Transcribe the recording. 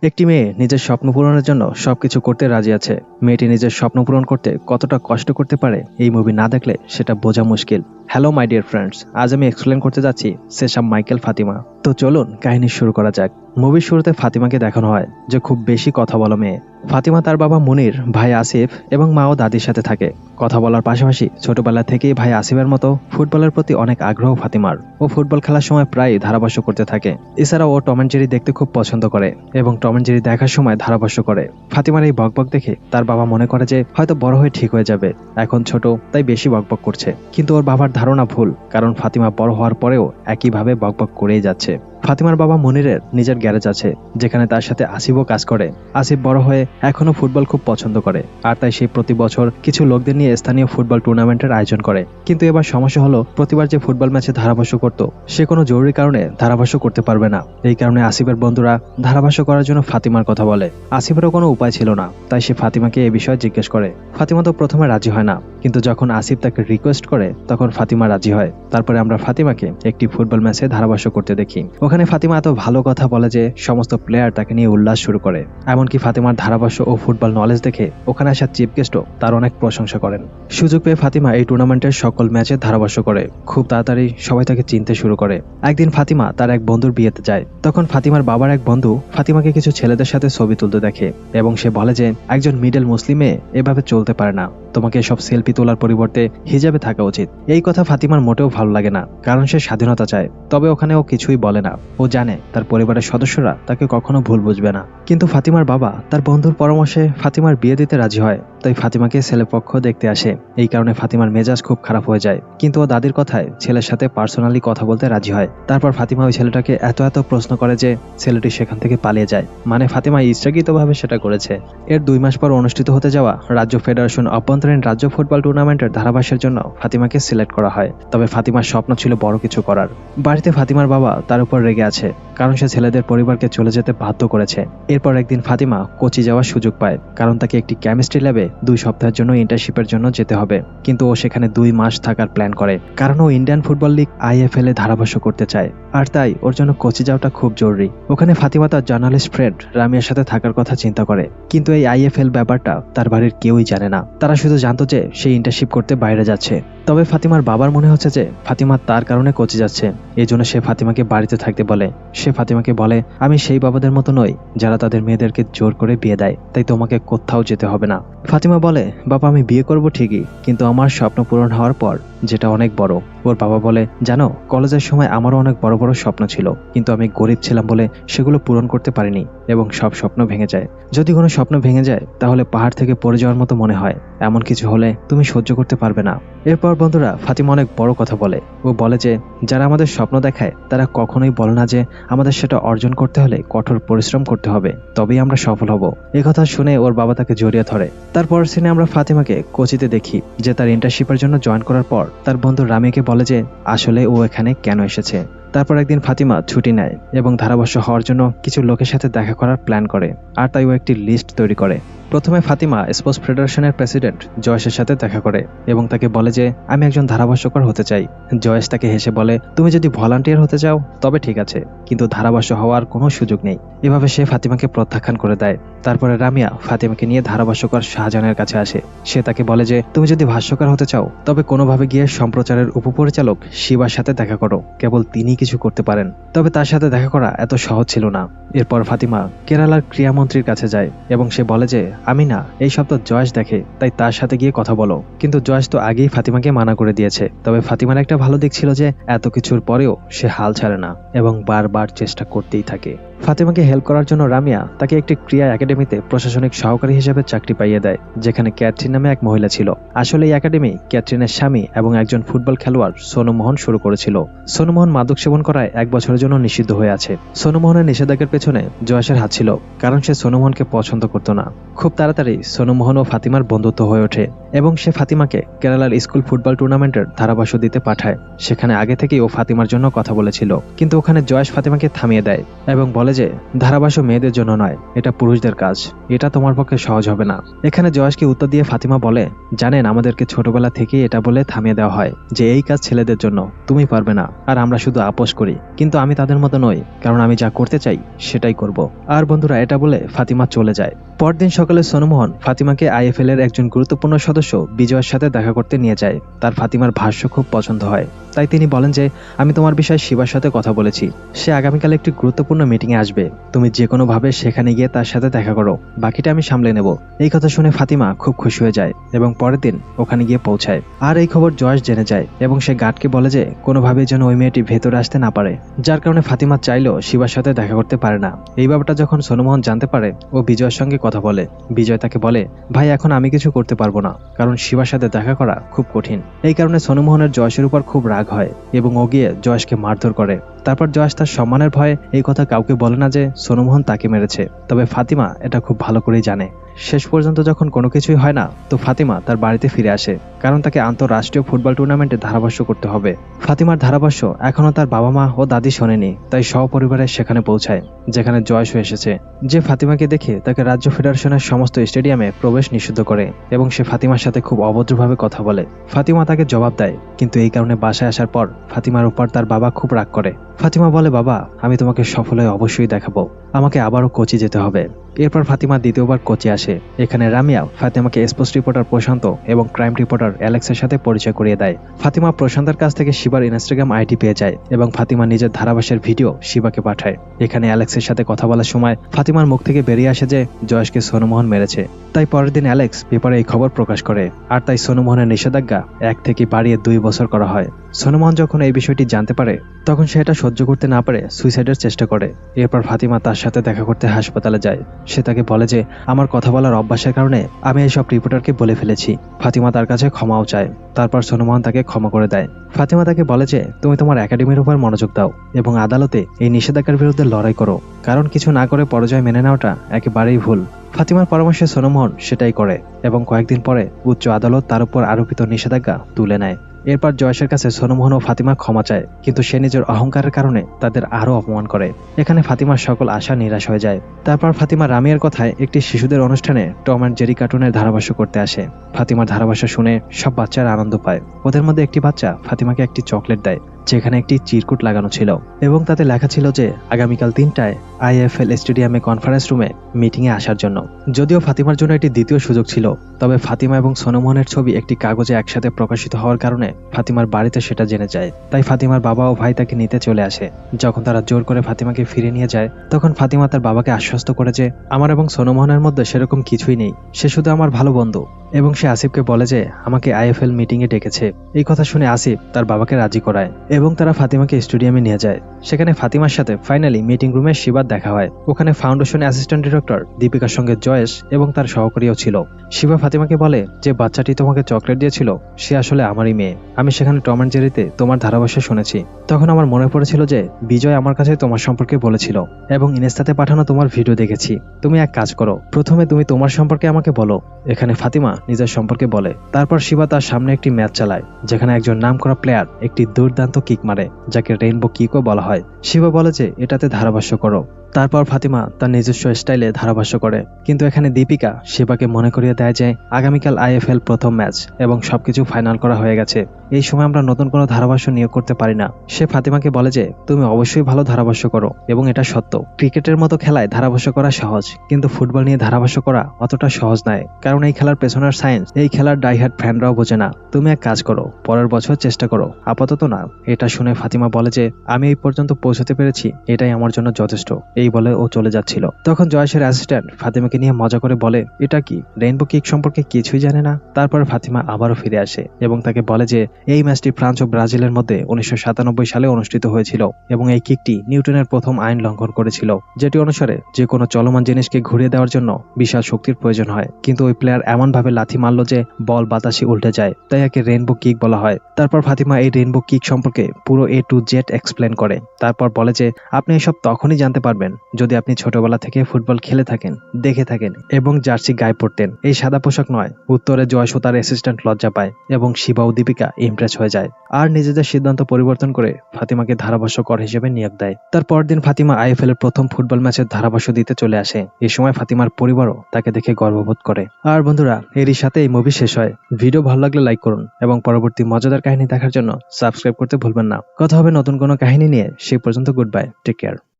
একটি মেয়ে নিজের স্বপ্ন পূরণের জন্য সবকিছু করতে রাজি আছে। মেয়েটি নিজের স্বপ্ন পূরণ করতে কতটা কষ্ট করতে পারে এই মুভি না দেখলে সেটা বোঝা মুশকিল। হ্যালো মাই ডিয়ার ফ্রেন্ডস, আজ আমি এক্সপ্লেন করতে যাচ্ছি সেসাম মাইকেল ফাতিমা। তো চলুন কাহিনী শুরু করা যাক। মুভির শুরুতে ফাতিমাকে দেখানো হয় যে খুব বেশি কথা বলো মেয়ে। ফাতিমা তার বাবা মুনির, ভাই আসিফ এবং মা ও দাদির সাথে থাকে। কথা বলার পাশাপাশি ছোটবেলা থেকেই ভাই আসিফের মতো ফুটবলের প্রতি অনেক আগ্রহ ফাতিমার। ও ফুটবল খেলার সময় প্রায় ধারাভাষ্য করতে থাকে। এছাড়াও ও টম অ্যান্ড জেরি দেখতে খুব পছন্দ করে এবং টম অ্যান্ড জেরি দেখার সময় ধারাভাষ্য করে। ফাতিমার এই বকবক দেখে তার বাবা মনে করে যে হয়তো বড় হয়ে ঠিক হয়ে যাবে, এখন ছোট তাই বেশি বকবক করছে। কিন্তু ওর বাবার ধারণা ভুল, কারণ ফাতিমা বড় হওয়ার পরেও একইভাবে বকবক করেই যাচ্ছে। ফাতিমার বাবা মনিরের নিজের গ্যারেজ আছে, যেখানে তার সাথে আসিফও কাজ করে। আসিফ বড় হয়ে এখনো ফুটবল খুব পছন্দ করে, আর তাই সে প্রতি বছর কিছু লোকদের নিয়ে স্থানীয় ফুটবল টুর্নামেন্টের আয়োজন করে। কিন্তু এবার সমস্যা হলো, প্রতিবার যে ফুটবল ম্যাচে ধারাভাষ্য করত, সে কোনো জরুরি কারণে ধারাভাষ্য করতে পারবে না। এই কারণে আসিফের বন্ধুরা ধারাভাষ্য করার জন্য ফাতিমার কথা বলে। আসিফেরও কোনো উপায় ছিল না, তাই সে ফাতিমাকে এ বিষয়ে জিজ্ঞেস করে। ফাতিমা তো প্রথমে রাজি হয় না, কিন্তু যখন আসিফ তাকে রিকোয়েস্ট করে তখন ফাতিমা রাজি হয়। তারপরে আমরা ফাতিমাকে একটি ফুটবল ম্যাচে ধারাভাষ্য করতে দেখি। ওখানে ফাতিমা এত ভালো কথা বলে যে সমস্ত প্লেয়ার তাকে নিয়ে উল্লাস শুরু করে। এমনকি ফাতিমার ধারাভাষ্য ও ফুটবল নলেজ দেখে ওখানে আসা চিফ গেস্টও তার অনেক প্রশংসা করেন। সুযোগ পেয়ে ফাতিমা এই টুর্নামেন্টের সকল ম্যাচে ধারাভাষ্য করে। খুব তাড়াতাড়ি সবাই তাকে চিনতে শুরু করে। একদিন ফাতিমা তার এক বন্ধুর বিয়েতে যায়। তখন ফাতিমার বাবার এক বন্ধু ফাতিমাকে কিছু ছেলেদের সাথে ছবি তুলতে দেখে এবং সে বলে যে একজন মিডল মুসলিম মেয়ে এভাবে চলতে পারে না, তোমাকে এসব সেলফি তোলার পরিবর্তে হিজাবে থাকা উচিত। এই কথা ফাতিমার মোটেও ভালো লাগে না, কারণ সে স্বাধীনতা চায়। তবে ওখানে ও কিছুই বলে না। ও জানে তার পরিবারের সদস্যরা তাকে কখনো ভুল বুঝবে না। কিন্তু ফাতিমার বাবা তার বন্ধুর পরামর্শে ফাতিমার বিয়ে দিতে রাজি হয়, তাই ফাতিমাকে ছেলেপক্ষ দেখতে আসে। এই কারণে ফাতিমার মেজাজ খুব খারাপ হয়ে যায়, কিন্তু ও দাদির কথায় ছেলের সাথে পার্সোনালি কথা বলতে রাজি হয়। তারপর ফাতিমা ওই ছেলেটাকে এত প্রশ্ন করে যে ছেলেটি সেখান থেকে পালিয়ে যায়। মানে ফাতিমা ইচ্ছাকৃতভাবে সেটা করেছে। এর 2 মাস পর অনুষ্ঠিত হতে যাওয়া রাজ্য ফেডারেশন অভ্যন্তরীণ রাজ্য ফুটবল টুর্নামেন্টের ধারাভাষ্যের জন্য ফাতিমাকে সিলেক্ট করা হয়। তবে ফাতিমার স্বপ্ন ছিল বড় কিছু করার। বাড়িতে ফাতিমার বাবা তার উপর রেগে আছে, কারণ সে ছেলেদের পরিবারকে চলে যেতে বাধ্য করেছে। এরপর একদিন ফাতিমা কোচি যাওয়ার সুযোগ পায়, কারণ তাকে একটি কেমিস্ট্রি ল্যাবে 2 সপ্তাহের জন্য ইন্টার্নশিপের জন্য যেতে হবে। কিন্তু ও সেখানে 2 মাস থাকার প্ল্যান করে, কারণ ও ইন্ডিয়ান ফুটবল লিগ IFL এ ধারাভাষ্য করতে চায়। আর তাই ওর জন্য কোচি যাওয়াটা খুব জরুরি। ওখানে ফাতিমা তার জার্নালিস্ট ফ্রেন্ড রামিয়ার সাথে থাকার কথা চিন্তা করে, কিন্তু এই IFL ব্যাপারটা তার বাড়ির কেউই জানে না। তারা শুধু জানতো যে সে ইন্টার্নশিপ করতে বাইরে যাচ্ছে। তবে ফাতিমার বাবার মনে হচ্ছে যে ফাতিমা তার কারণে কোচি যাচ্ছে, এই জন্য সে ফাতিমাকে বাড়িতে থাকতে বলে। সে ফাতিমাকে বলে, আমি সেই বাবাদের মতো নই যারা তাদের মেয়েদেরকে জোর করে বিয়ে দেয়, তাই তোমাকে কোথাও যেতে হবে না। ফাতিমা বলে, বাবা আমি বিয়ে করব ঠিকই, কিন্তু আমার স্বপ্ন পূরণ হওয়ার পর, যেটা অনেক বড়। ওর বাবা বলে, জানো কলেজের সময় আমারও অনেক বড় বড় স্বপ্ন ছিল, কিন্তু আমি গরিব ছিলাম বলে সেগুলো পূরণ করতে পারিনি এবং সব স্বপ্ন ভেঙে যায়। যদি কোনো স্বপ্ন ভেঙে যায় তাহলে পাহাড় থেকে পড়ে যাওয়ার মতো মনে হয়। এমন কিছু হলে তুমি সহ্য করতে পারবে না। এরপর বন্ধুরা ফাতিমা অনেক বড় কথা বলে। ও বলে যে যারা আমাদের স্বপ্ন দেখায় তারা কখনোই বলে না যে আমাদের সেটা অর্জন করতে হলে কঠোর পরিশ্রম করতে হবে, তবেই আমরা সফল হব। এই কথা শুনে ওর বাবা তাকে জড়িয়ে ধরে। তারপর সিনে আমরা ফাতিমাকে কোচিতে দেখি, যে তার ইন্টার্নশিপের জন্য জয়েন করার পর তার বন্ধু রামিকে বলে যে আসলে ও এখানে কেন এসেছে। তারপর একদিন ফাতিমা ছুটি নেয় এবং ধারাভাষ্য হওয়ার জন্য কিছু লোকের সাথে দেখা করার প্ল্যান করে। আর তাই ও একটি লিস্ট তৈরি করে। প্রথমে ফাতিমা স্পোর্টস ফেডারেশনের প্রেসিডেন্ট জয়েসের সাথে দেখা করে এবং তাকে বলে যে আমি একজন ধারাভাষ্যকার হতে চাই। জয়েস তাকে হেসে বলে, তুমি যদি ভলান্টিয়ার হতে চাও তবে ঠিক আছে, কিন্তু ধারাভাষ্য হওয়ার কোনো সুযোগ নেই। এভাবে সে ফাতিমাকে প্রত্যাখ্যান করে দেয়। তারপরে রামিয়া ফাতিমাকে নিয়ে ধারাভাষ্যকার শাহজাহানের কাছে আসে। সে তাকে বলে যে তুমি যদি ভাষ্যকার হতে চাও তবে কোনোভাবে গিয়ে সম্প্রচারের উপপরিচালক শিবার সাথে দেখা করো, কেবল তিনি কিছু করতে পারেন। তবে তার সাথে দেখা করা এত সহজ ছিল না। এরপর ফাতিমা কেরালার ক্রীড়ামন্ত্রীর কাছে যায় এবং সে বলে যে আমি না, এই সপ্তাহ জয়েস দেখে, তাই তার সাথে গিয়ে কথা বলো। কিন্তু জয়েস তো আগেই ফাতিমাকে মানা করে দিয়েছে। তবে ফাতিমার একটা ভালো দিক ছিল যে এত কিছুর পরেও সে হাল ছাড়ে না এবং বারবার চেষ্টা করতেই থাকে। ফাতিমাকে হেল্প করার জন্য রামিয়া তাকে একটি ক্রীড়া একাডেমিতে প্রশাসনিক সহকারী হিসেবে চাকরি পাইয়ে দেয়, যেখানে ক্যাটরিন নামে এক মহিলা ছিল। আসলে এই একাডেমি ক্যাটরিনের স্বামী এবং একজন ফুটবল খেলোয়াড় সোনু মোহন শুরু করেছিল। সোনু মোহন মাদক সেবন করায় 1 বছরের জন্য নিষিদ্ধ হয়ে আছে। সোনু মোহনের নিষেধাজ্ঞার পেছনে জয়েসের হাত ছিল, কারণ সে সোনু মোহনকে পছন্দ করত না। খুব তাড়াতাড়ি সোনু মোহন ও ফাতিমার বন্ধুত্ব হয়ে ওঠে এবং সে ফাতিমাকে কেরালার স্কুল ফুটবল টুর্নামেন্টের ধারাভাষ্য দিতে পাঠায়। সেখানে আগে থেকেই ও ফাতিমার জন্য কথা বলেছিল, কিন্তু ওখানে জয়েশ ফাতিমাকে থামিয়ে দেয় এবং বলে যে ধারাভাষ্য মেয়েদের জন্য নয়, এটা পুরুষদের কাজ, এটা তোমার পক্ষে সহজ হবে না। এখানে জয়েশকে উত্তর দিয়ে ফাতিমা বলে, জানেন আমাদেরকে ছোটবেলা থেকেই এটা বলে থামিয়ে দেওয়া হয় যে এই কাজ ছেলেদের জন্য, তুমি পারবে না, আর আমরা শুধু আপোষ করি। কিন্তু আমি তাদের মতো নই, কারণ আমি যা করতে চাই সেটাই করব। আর বন্ধুরা, এটা বলে ফাতিমা চলে যায়। পরদিন সকালে সোনুমোহন ফাতিমাকে আইএফএল এর একজন গুরুত্বপূর্ণ সদস্য বিজয়ের সাথে দেখা করতে নিয়ে যায়। তার ফাতিমার ভাষ্য খুব পছন্দ হয়, তাই তিনি বলেন যে আমি তোমার বিষয়ে শিবার সাথে কথা বলেছি, সে আগামীকাল একটি গুরুত্বপূর্ণ মিটিংয়ে আসবে, তুমি যে কোনো ভাবে সেখানে গিয়ে তার সাথে দেখা করো, বাকিটা আমি সামলে নেব। এই কথা শুনে ফাতিমা খুব খুশি হয়ে যায় এবং পরের দিন ওখানে গিয়ে পৌঁছায়। আর এই খবর জয়েশ জেনে যায় এবং সে গার্ডকে বলে যে কোনোভাবেই যেন ওই মেয়েটি ভেতরে আসতে না পারে, যার কারণে ফাতিমা চাইলেও শিবার সাথে দেখা করতে পারে না। এই ব্যাপারটা যখন সোনুমোহন জানতে পারে, ও বিজয়ের সঙ্গে কথা বলে। বিজয় তাকে বলে, ভাই এখন আমি কিছু করতে পারবো না, কারণ শিবার সাথে দেখা করা খুব কঠিন। এই কারণে সোনুমোহনের জয়েশের উপর খুব রাগ হয় এবং ও গিয়ে জয়েশকে মারধর করে। তারপর জয়েশ তার সম্মানের ভয়ে এই কথা কাউকে বলে না যে সোনুমোহন তাকে মেরেছে, তবে ফাতিমা এটা খুব ভালো করেই জানে। শেষ পর্যন্ত যখন কোনো কিছুই হয় না, তো ফাতিমা তার বাড়িতে ফিরে আসে, কারণ তাকে আন্তঃরাষ্ট্রীয় ফুটবল টুর্নামেন্টে ধারাভাষ্য করতে হবে। ফাতিমার ধারাভাষ্য এখনো তার বাবা মা ও দাদি শোনেনি, তাই সপরিবারে সেখানে পৌঁছায়, যেখানে জয়েশও এসেছে। যে ফাতিমাকে দেখে তাকে রাজ্য ফেডারেশনের সমস্ত স্টেডিয়ামে প্রবেশ নিষিদ্ধ করে এবং সে ফাতিমার সাথে খুব অভদ্রভাবে কথা বলে। ফাতিমা তাকে জবাব দেয়, কিন্তু এই কারণে বাসায় আসার পর ফাতিমার উপর তার বাবা খুব রাগ করে। ফাতিমা বলে, বাবা আমি তোমাকে সফল হয়ে অবশ্যই দেখাবো, আমাকে আবারও কোচি যেতে হবে। এরপর ফাতিমা দ্বিতীয়বার কোচি আসে। এখানে রামিয়া ফাতিমাকে স্পোর্টস রিপোর্টার প্রশান্ত এবং ক্রাইম রিপোর্টার অ্যালেক্সের সাথে পরিচয় করিয়ে দেয়। ফাতিমা প্রশান্তের কাছ থেকে শিবার ইনস্টাগ্রাম আইডি পেয়ে যায় এবং ফাতিমা নিজের ধারাভাষ্যের ভিডিও শিবাকে পাঠায়। এখানে অ্যালেক্সের সাথে কথা বলার সময় ফাতিমার মুখ থেকে বেরিয়ে আসে যে জয়েশকে সোনুমোহন মেরেছে। তাই পরের দিন অ্যালেক্স পেপারে এই খবর প্রকাশ করে, আর তাই সোনুমোহনের নিষেধাজ্ঞা 1 থেকে বাড়িয়ে 2 বছর করা হয়। সোনুমোহন যখন এই বিষয়টি জানতে পারে, তখন সে এটা সহ্য করতে না পারে সুইসাইডের চেষ্টা করে। এরপর ফাতিমা তার সাথে দেখা করতে হাসপাতালে যায়। সে তাকে বলে যে আমার কথা বলার অভ্যাসের কারণে আমি এইসব রিপোর্টারকে বলে ফেলেছি। ফাতিমা তার কাছে ক্ষমাও চায়। তারপর সোনুমোহন তাকে ক্ষমা করে দেয়। ফাতিমা তাকে বলে যে তুমি তোমার একাডেমির উপর মনোযোগ দাও এবং আদালতে এই নিষেধাজ্ঞার বিরুদ্ধে লড়াই করো, কারণ কিছু না করে পরাজয় মেনে নেওয়াটা একেবারেই ভুল। ফাতিমার পরামর্শে সোনুমোহন সেটাই করে এবং কয়েকদিন পরে উচ্চ আদালত তার উপর আরোপিত নিষেধাজ্ঞা তুলে নেয়। এরপর জয়েশের কাছে সোনুমোহন ও ফাতিমা ক্ষমা চায়, কিন্তু সে নিজের অহংকারের কারণে তাদের আরও অপমান করে। এখানে ফাতিমার সকল আশা নিরাশ হয়ে যায়। তারপর ফাতিমা রামিয়ার কথায় একটি শিশুদের অনুষ্ঠানে টম অ্যান্ড জেরি কার্টুনের ধারাভাষ্য করতে আসে। ফাতিমার ধারাভাষ্য শুনে সব বাচ্চারা আনন্দ পায়। ওদের মধ্যে একটি বাচ্চা ফাতিমাকে একটি চকলেট দেয়, যেখানে একটি চিরকুট লাগানো ছিল এবং তাতে লেখা ছিল যে আগামীকাল 3টায় আইএফএল স্টেডিয়ামে কনফারেন্স রুমে মিটিংয়ে আসার জন্য। যদিও ফাতিমার জন্য এটি দ্বিতীয় সুযোগ ছিল, তবে ফাতিমা এবং সোনুমোহনের ছবি একটি কাগজে একসাথে প্রকাশিত হওয়ার কারণে ফাতিমার বাড়িতে সেটা জেনে যায়। তাই ফাতিমার বাবা ও ভাই তাকে নিতে চলে আসে। যখন তারা জোর করে ফাতিমাকে ফিরে নিয়ে যায়, তখন ফাতিমা তার বাবাকে আশ্বস্ত করে যে আমার এবং সোনুমোহনের মধ্যে সেরকম কিছুই নেই, সে শুধু আমার ভালো বন্ধু। এবং সে আসিফকে বলে যে আমাকে আইএফএল মিটিংয়ে ডেকেছে। এই কথা শুনে আসিফ তার বাবাকে রাজি করায় এবং তারা ফাতিমাকে স্টেডিয়ামে নিয়ে যায়। সেখানে ফাতিমার সাথে ফাইনালি মিটিং রুমে শিবার দেখা হয়। ওখানে ফাউন্ডেশনের অ্যাসিস্ট্যান্ট ডিরেক্টর দীপিকার সঙ্গে জয়েশ এবং তার সহকারীও ছিল। শিবা ফাতিমাকে বলে যে বাচ্চাটি তোমাকে চকলেট দিয়েছিল সে আসলে আমারই মেয়ে। আমি সেখানে টম অ্যান্ড জেরিতে তোমার ধারাভাষ্য শুনেছি। তখন আমার মনে পড়েছিল যে বিজয় আমার কাছে তোমার সম্পর্কে বলেছিল এবং ইনস্টাতে পাঠানো তোমার ভিডিও দেখেছি। তুমি এক কাজ করো, প্রথমে তুমি তোমার সম্পর্কে আমাকে বলো। এখানে ফাতিমা নিজের সম্পর্কে বলে। তারপর শিবা তার সামনে একটি ম্যাচ চালায়, যেখানে একজন নামকরা প্লেয়ার একটি দুর্দান্ত কিক মারে, যাকে রেইনবো কিকও বলা হয়। শিবা বলে যে এটাতে ধারাভাষ্য করো। তারপর ফাতিমা তার নিজস্ব স্টাইলে ধারাভাষ্য করে, কিন্তু এখানে দীপিকা শিবাকে মনে করিয়ে দেয় যে আগামীকাল আইএফএল প্রথম ম্যাচ এবং সবকিছু ফাইনাল করা হয়ে গেছে। এই সময় আমরা নতুন কোনো ধারাভাষ্য নিয়োগ করতে পারি না। সে ফাতিমাকে বলে যে তুমি অবশ্যই ভালো ধারাভাষ্য করো এবং এটা সত্য। ক্রিকেটের মতো খেলায় ধারাভাষ্য করা সহজ, কিন্তু ফুটবল নিয়ে ধারাভাষ্য করা অতটা সহজ নয়, কারণ এই খেলার পেছনের সায়েন্স এই খেলার ডাইহার্ড ফ্যানরাও বোঝে না। তুমি এক কাজ করো, পরের বছর চেষ্টা করো, আপাতত না। এটা শুনে ফাতিমা বলে যে আমি এই পর্যন্ত পৌঁছতে পেরেছি, এটাই আমার জন্য যথেষ্ট। এই বলে ও চলে যাচ্ছিল। তখন জয়েশের অ্যাসিস্ট্যান্ট ফাতিমাকে নিয়ে মজা করে বলে এটা কি, রেইনবো কিক সম্পর্কে কিছুই জানে না। তারপর ফাতিমা আবারও ফিরে আসে এবং তাকে বলে যে এই ম্যাচটি ফ্রান্স ও ব্রাজিলের মধ্যে 1997 সালে অনুষ্ঠিত হয়েছিল এবং এই কিকটি নিউটনের প্রথম আইন লঙ্ঘন করেছিল, যেটি অনুসারে যে কোনো চলমান জিনিসকে ঘুরিয়ে দেওয়ার জন্য বিশাল শক্তির প্রয়োজন হয়। কিন্তু ওই প্লেয়ার এমন ভাবে লাথি মারল যে বল বাতাসে উল্টে যায়, তাই একে রেইনবো কিক বলা হয়। তারপর ফাতিমা এই রেইনবো কিক সম্পর্কে পুরো A to Z এক্সপ্লেন করে। তারপর বলে যে আপনি এসব তখনই জানতে পারবেন যদি আপনি ছোটবেলা থেকে ফুটবল খেলে থাকেন, দেখে থাকেন এবং জার্সি গায়ে পড়তেন। এই সাদা পোশাক নয়, উত্তরে জয়সু তার অ্যাসিস্ট্যান্ট লজ্জা পায় এবং শিবা ও দীপিকা ইমপ্রেস হয়ে যায় আর নিজেদের সিদ্ধান্ত পরিবর্তন করে ফাতিমাকে ধারাভাষ্যকর হিসেবে নিয়োগ দেয়। তার পরদিন ফাতিমা আইএফএল এর প্রথম ফুটবল ম্যাচের ধারাভাষ্য দিতে চলে আসে। এই সময় ফাতিমার পরিবারও তাকে দেখে গর্ববোধ করে। আর বন্ধুরা, এরই সাথে এই মুভি শেষ হয়। ভিডিও ভালো লাগলে লাইক করুন এবং পরবর্তী মজাদার কাহিনী দেখার জন্য সাবস্ক্রাইব করতে ভুলবেন না। কথা হবে নতুন কোনো কাহিনী নিয়ে, সেই পর্যন্ত গুড বাই, টেক কেয়ার।